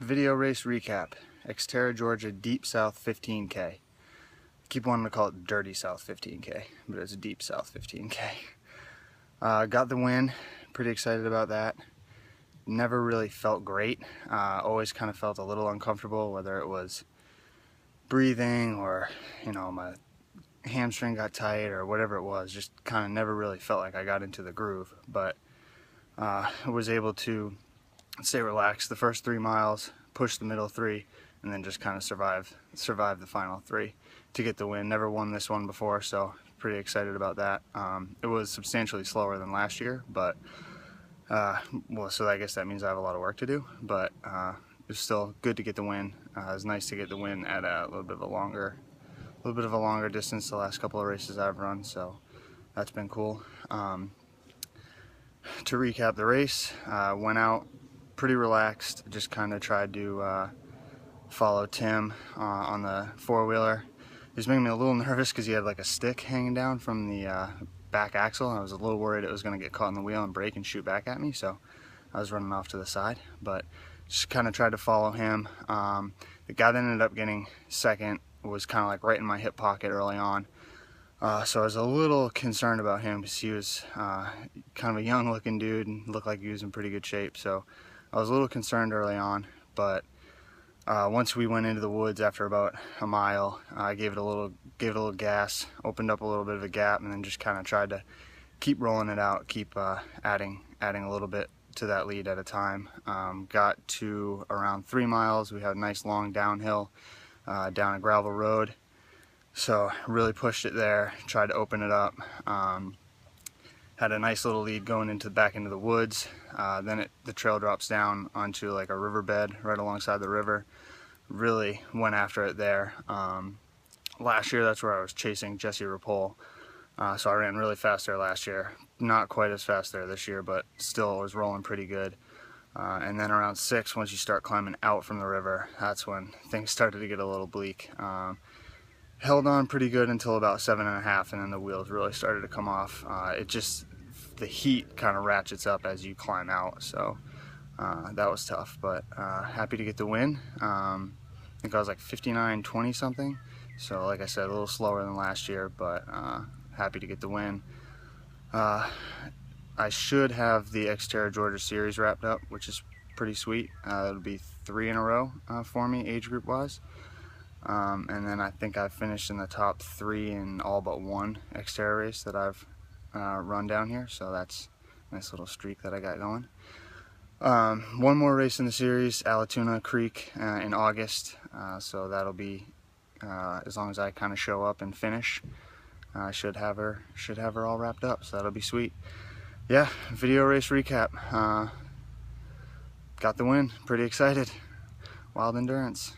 Video race recap. XTERRA, Georgia, Deep South 15K. I keep wanting to call it Dirty South 15K, but it's Deep South 15K. Got the win. Pretty excited about that. Never really felt great. Always kind of felt a little uncomfortable, whether it was breathing or, my hamstring got tight or whatever it was. Just kind of never really felt like I got into the groove, but I was able to stay relaxed the first 3 miles, push the middle 3, and then just kind of survive the final 3 to get the win. Never won this one before, so pretty excited about that. It was substantially slower than last year, but so I guess that means I have a lot of work to do, but it was still good to get the win. It was nice to get the win at a little bit of a longer distance the last couple of races I've run, so that's been cool. To recap the race, went out pretty relaxed, just kind of tried to follow Tim on the four-wheeler. He was making me a little nervous because he had like a stick hanging down from the back axle. I was a little worried it was going to get caught in the wheel and break and shoot back at me, so I was running off to the side, but just kind of tried to follow him. The guy that ended up getting second was kind of like right in my hip pocket early on, so I was a little concerned about him because he was kind of a young looking dude and looked like he was in pretty good shape, so I was a little concerned early on. But once we went into the woods after about a mile, I gave it a little gas, opened up a little bit of a gap, and then just kind of tried to keep rolling it out, keep adding a little bit to that lead at a time. Got to around 3 miles. We had a nice long downhill down a gravel road, so really pushed it there, tried to open it up. Had a nice little lead going back into the woods. Then the trail drops down onto like a riverbed right alongside the river. Really went after it there. Last year, that's where I was chasing Jesse Rapole. So I ran really fast there last year. Not quite as fast there this year, but still was rolling pretty good. And then around 6, once you start climbing out from the river, that's when things started to get a little bleak. Held on pretty good until about 7.5, and then the wheels really started to come off. The heat kind of ratchets up as you climb out, so that was tough, but happy to get the win. I think I was like 59:20 something, so like I said, a little slower than last year, but happy to get the win. I should have the XTERRA Georgia series wrapped up, which is pretty sweet. It'll be 3 in a row for me, age group wise. And then I think I finished in the top 3 in all but one XTERRA race that I've run down here, so that's a nice little streak that I got going. One more race in the series, Allatoona Creek, in August, so that'll be as long as I kind of show up and finish. I should have her all wrapped up, so that'll be sweet. Yeah, video race recap. Got the win, pretty excited. Wild endurance.